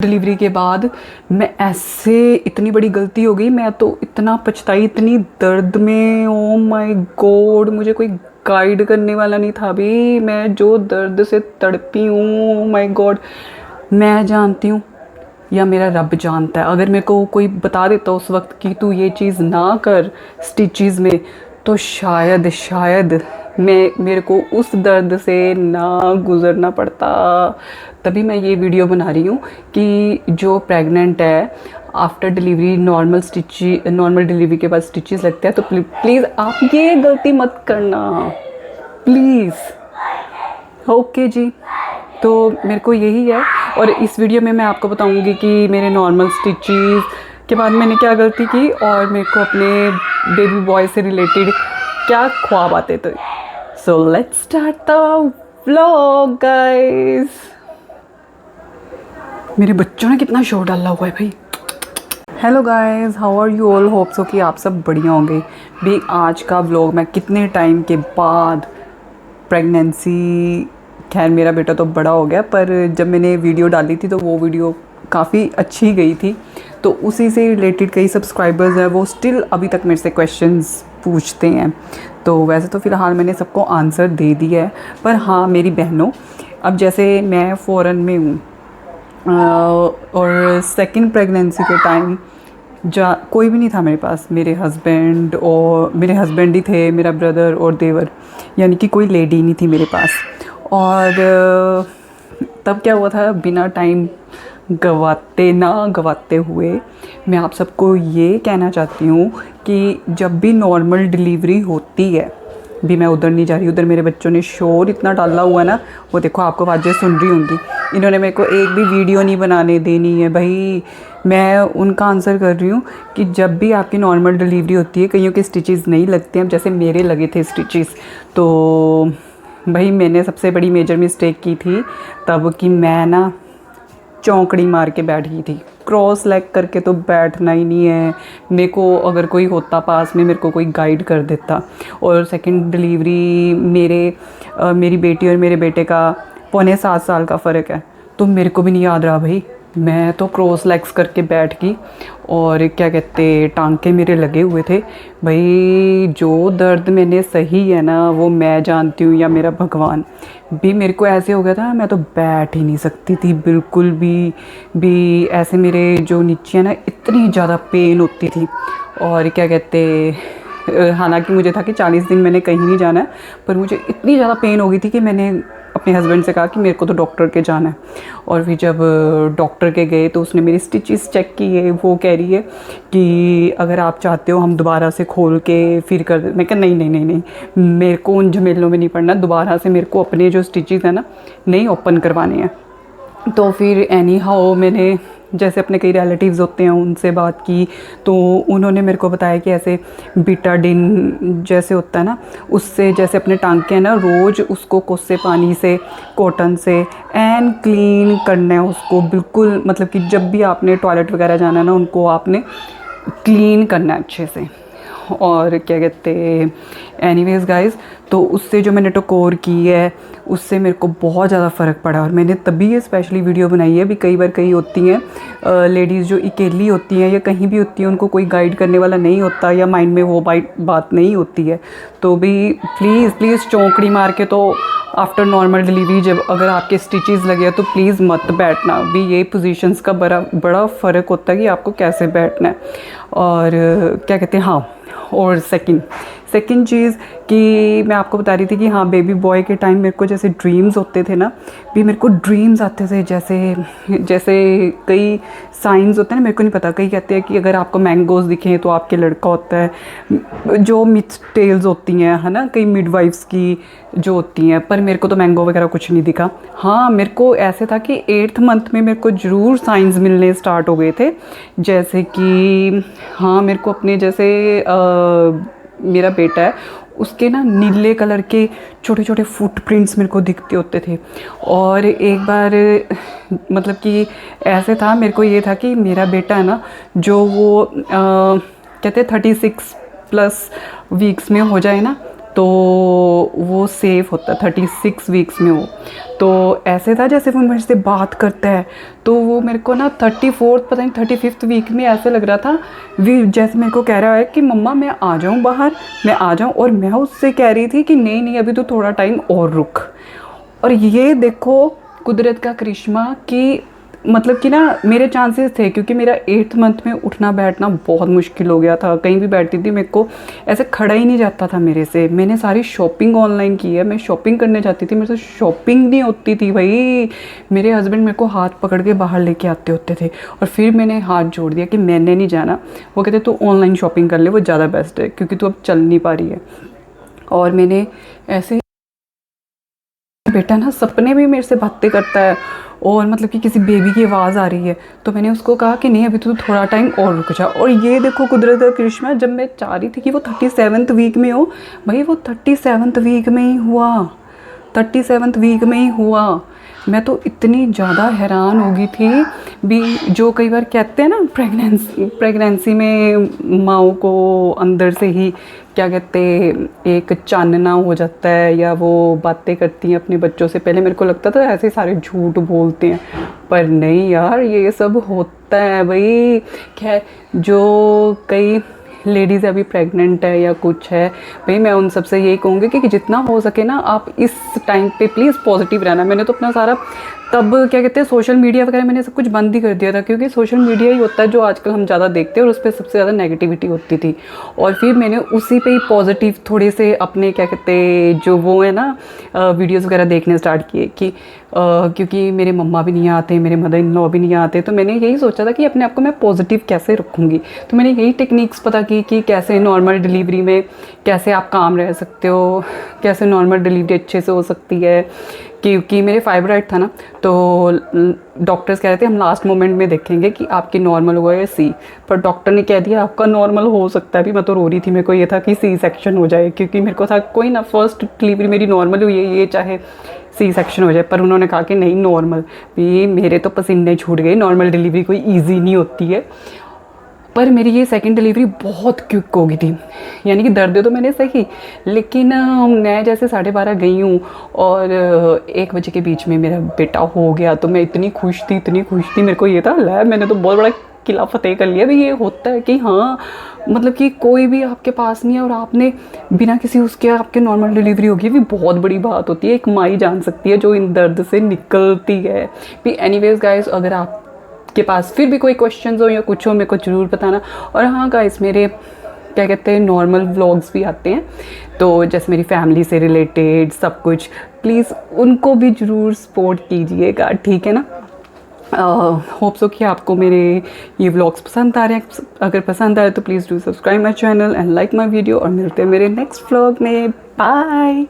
Delivery के बाद मैं ऐसे इतनी बड़ी गलती हो गई, मैं तो इतना पछताई, इतनी दर्द में। ओ माय गॉड, मुझे कोई गाइड करने वाला नहीं था अभी। मैं जो दर्द से तड़पी हूँ, ओ माय गॉड। मैं जानती हूँ या मेरा रब जानता है, अगर मेरे को कोई बता देता उस वक्त कि तू ये चीज़ ना कर स्टिचेस में, तो शायद मेरे को उस दर्द से ना गुज़रना पड़ता। तभी मैं ये वीडियो बना रही हूँ कि जो प्रेग्नेंट है, आफ्टर डिलीवरी नॉर्मल डिलीवरी के बाद स्टिचेस लगते हैं, तो प्लीज़ आप ये गलती मत करना प्लीज़। ओके जी, तो मेरे को यही है। और इस वीडियो में मैं आपको बताऊंगी कि मेरे नॉर्मल स्टिचेस के बाद मैंने क्या गलती की और मेरे को अपने बेबी बॉय से रिलेटेड क्या ख्वाब आते थे। So let's start the vlog guys. मेरे बच्चों ने कितना शोर डाला हुआ है भाई। Hello guys, how are you all? Hope so कि आप सब बढ़िया होंगे भी। आज का व्लॉग मैं कितने टाइम के बाद प्रेगनेंसी, खैर मेरा बेटा तो बड़ा हो गया, पर जब मैंने वीडियो डाली थी तो वो वीडियो काफ़ी अच्छी गई थी, तो उसी से रिलेटेड कई सब्सक्राइबर्स हैं वो स्टिल अभी तक मेरे से क्वेश्चंस पूछते हैं। तो वैसे तो फ़िलहाल मैंने सबको आंसर दे दिया है, पर हाँ मेरी बहनों, अब जैसे मैं फ़ॉरेन में हूँ और सेकंड प्रेगनेंसी के टाइम कोई भी नहीं था मेरे पास। मेरे हस्बैंड ही थे, मेरा ब्रदर और देवर, यानी कि कोई लेडी नहीं थी मेरे पास। और तब क्या हुआ था, बिना टाइम गवाते हुए मैं आप सबको ये कहना चाहती हूँ कि जब भी नॉर्मल डिलीवरी होती है, भी मैं उधर नहीं जा रही, उधर मेरे बच्चों ने शोर इतना डाला हुआ ना, वो देखो आपको आवाज़ें सुन रही होंगी। इन्होंने मेरे को एक भी वीडियो नहीं बनाने देनी है भाई। मैं उनका आंसर कर रही हूँ कि जब भी आपकी नॉर्मल डिलीवरी होती है, कईयों के स्टिचेस नहीं लगते हैं, अब जैसे मेरे लगे थे स्टिचेस, तो भाई मैंने सबसे बड़ी मेजर मिस्टेक की थी तब कि मैं ना चौंकड़ी मार के बैठ गई थी। क्रॉस लेग करके तो बैठना ही नहीं है मेरे को। अगर कोई होता पास में, मेरे को कोई गाइड कर देता। और सेकंड डिलीवरी मेरी बेटी और मेरे बेटे का 6.25 साल का फ़र्क है, तो मेरे को भी नहीं याद रहा भाई। मैं तो क्रॉस लेग्स करके बैठ गई और क्या कहते, टांके मेरे लगे हुए थे भाई। जो दर्द मैंने सही है ना, वो मैं जानती हूँ या मेरा भगवान। भी मेरे को ऐसे हो गया था, मैं तो बैठ ही नहीं सकती थी बिल्कुल भी ऐसे मेरे जो नीचे है ना, इतनी ज़्यादा पेन होती थी। और क्या कहते, हालांकि मुझे था कि 40 दिन मैंने कहीं नहीं जाना है, पर मुझे इतनी ज़्यादा पेन हो गई थी कि मैंने अपने हस्बैंड से कहा कि मेरे को तो डॉक्टर के जाना है। और फिर जब डॉक्टर के गए तो उसने मेरी स्टिचेस चेक की है। वो कह रही है कि अगर आप चाहते हो हम दोबारा से खोल के फिर कर दे। मैं कहा नहीं, मेरे को उन झमेलों में नहीं पड़ना। दोबारा से मेरे को अपने जो स्टिचेस हैं ना, नहीं ओपन करवाने हैं। तो फिर एनी हाउ मैंने जैसे अपने कई रिलेटिव्स होते हैं उनसे बात की, तो उन्होंने मेरे को बताया कि ऐसे बीटाडिन जैसे होता है ना, उससे जैसे अपने टांके हैं ना, रोज़ उसको कोसे पानी से, कॉटन से एंड क्लीन करना है उसको बिल्कुल। मतलब कि जब भी आपने टॉयलेट वगैरह जाना है ना, उनको आपने क्लीन करना है अच्छे से। और क्या कहते, एनीवेज गाइस, तो उससे जो मैंने टकोर की है, उससे मेरे को बहुत ज़्यादा फ़र्क पड़ा। और मैंने तभी ये स्पेशली वीडियो बनाई है। भी कई बार कई होती हैं लेडीज़ जो अकेली होती हैं या कहीं भी होती हैं, उनको कोई गाइड करने वाला नहीं होता या माइंड में वो बात नहीं होती है, तो भी प्लीज़ चौंकड़ी मार के तो आफ्टर नॉर्मल डिलीवरी जब अगर आपके स्टिचेस लगे तो प्लीज़ मत बैठना भी। ये पोजीशंस का बड़ा फ़र्क होता है कि आपको कैसे बैठना है। और क्या कहते हैं, हाँ, और सेकंड चीज़ कि मैं आपको बता रही थी कि हाँ, बेबी बॉय के टाइम मेरे को जैसे ड्रीम्स होते थे ना, भी मेरे को ड्रीम्स आते थे जैसे कई साइंस होते हैं ना, मेरे को नहीं पता। कई कहते हैं कि अगर आपको मैंगोज़ दिखें तो आपके लड़का होता है, जो मिथ टेल्स होती हैं, है ना, कई मिडवाइफ्स की जो होती हैं। पर मेरे को तो मैंगो वगैरह कुछ नहीं दिखा। हाँ, मेरे को ऐसे था कि 8th मंथ में मेरे को ज़रूर साइंस मिलने स्टार्ट हो गए थे। जैसे कि हाँ, मेरे को अपने जैसे मेरा बेटा है, उसके ना नीले कलर के छोटे छोटे फुटप्रिंट्स मेरे को दिखते होते थे। और एक बार मतलब कि ऐसे था, मेरे को ये था कि मेरा बेटा है ना, जो वो कहते हैं 36+ वीक्स में हो जाए ना, तो वो सेफ़ होता है 36 वीक्स में। वो तो ऐसे था जैसे वो मेरे से बात करता है, तो वो मेरे को ना 34th पता नहीं 35th वीक में ऐसे लग रहा था जैसे मेरे को कह रहा है कि मम्मा मैं आ जाऊँ बाहर, मैं आ जाऊँ, और मैं उससे कह रही थी कि नहीं नहीं अभी तो थोड़ा टाइम और रुक। और ये देखो कुदरत का करिश्मा कि मतलब कि ना मेरे चांसेस थे, क्योंकि मेरा 8th मंथ में उठना बैठना बहुत मुश्किल हो गया था। कहीं भी बैठती थी मेरे को ऐसे खड़ा ही नहीं जाता था मेरे से। मैंने सारी शॉपिंग ऑनलाइन की है, मैं शॉपिंग करने जाती थी, मेरे से शॉपिंग नहीं होती थी भाई। मेरे हस्बैंड मेरे को हाथ पकड़ के बाहर लेके आते होते थे, और फिर मैंने हाथ जोड़ दिया कि मैंने नहीं जाना। वो कहते तू ऑनलाइन शॉपिंग कर ले, वो ज़्यादा बेस्ट है क्योंकि तू अब चल नहीं पा रही है। और मैंने ऐसे बेटा ना सपने में मेरे से बातें करता है, और मतलब कि किसी बेबी की आवाज़ आ रही है, तो मैंने उसको कहा कि नहीं अभी तो थोड़ा टाइम और रुक जा। और ये देखो कुदरत का करिश्मा, जब मैं चाह रही थी कि वो 37th वीक में हो, भाई वो 37th वीक में ही हुआ, 37th वीक में ही हुआ। मैं तो इतनी ज़्यादा हैरान हो गई थी भी। जो कई बार कहते हैं ना प्रेगनेंसी में माँओं को अंदर से ही क्या कहते एक चानना हो जाता है, या वो बातें करती हैं अपने बच्चों से। पहले मेरे को लगता था ऐसे सारे झूठ बोलते हैं, पर नहीं यार ये सब होता है भाई। खैर जो कई लेडीज़ अभी प्रेग्नेंट है या कुछ है, भाई मैं उन सबसे यही कहूँगी कि जितना हो सके ना आप इस टाइम पे प्लीज़ पॉजिटिव रहना। मैंने तो अपना सारा तब क्या कहते हैं सोशल मीडिया वगैरह मैंने सब कुछ बंद ही कर दिया था, क्योंकि सोशल मीडिया ही होता है जो आजकल हम ज़्यादा देखते हैं, और उस पर सबसे ज़्यादा नेगेटिविटी होती थी। और फिर मैंने उसी पे ही पॉजिटिव थोड़े से अपने क्या कहते जो वो है ना वीडियोज़ वगैरह देखने स्टार्ट किए कि क्योंकि मेरे मम्मा भी नहीं आते, मेरे मदर इन लॉ भी नहीं आते, तो मैंने यही सोचा था कि अपने आप को मैं पॉजिटिव कैसे रखूँगी। तो मैंने यही टेक्निक्स पता की कि कैसे नॉर्मल डिलीवरी में कैसे आप काम रह सकते हो, कैसे नॉर्मल डिलीवरी अच्छे से हो सकती है। क्योंकि मेरे फाइब्राइड था ना, तो डॉक्टर्स कह रहे थे हम लास्ट मोमेंट में देखेंगे कि आपकी नॉर्मल हुआ है सी, पर डॉक्टर ने कह दिया आपका नॉर्मल हो सकता है। अभी मैं तो रो रही थी, मेरे को ये था कि सी सेक्शन हो जाए, क्योंकि मेरे को था कोई ना फर्स्ट डिलीवरी मेरी नॉर्मल हुई है, ये चाहे सी सेक्शन हो जाए। पर उन्होंने कहा कि नहीं नॉर्मल। भी मेरे तो पसीने छूट गए, नॉर्मल डिलीवरी कोई ईजी नहीं होती है। पर मेरी ये सेकंड डिलीवरी बहुत क्विक हो गई थी, यानी कि दर्द तो मैंने सही, लेकिन मैं जैसे 12:30 गई हूँ और 1 बजे के बीच में मेरा बेटा हो गया, तो मैं इतनी खुश थी मेरे को ये था लै मैंने तो बहुत बड़ा किला फतेह कर लिया। भाई ये होता है कि हाँ मतलब कि कोई भी आपके पास नहीं है और आपने बिना किसी उसके आपके नॉर्मल डिलीवरी होगी, भी बहुत बड़ी बात होती है। एक माँ ही जान सकती है जो इन दर्द से निकलती है। भी एनीवेज गाइस, अगर आप के पास फिर भी कोई क्वेश्चंस हो या कुछ हो मेरे को ज़रूर बताना। और हाँ गाइस, मेरे क्या कहते हैं नॉर्मल व्लॉग्स भी आते हैं, तो जैसे मेरी फैमिली से रिलेटेड सब कुछ, प्लीज़ उनको भी ज़रूर सपोर्ट कीजिएगा, ठीक है ना। होप सो कि आपको मेरे ये व्लॉग्स पसंद आ रहे हैं। अगर पसंद आए तो please do subscribe my channel and like my video, और मिलते हैं मेरे नेक्स्ट व्लॉग में। बाय।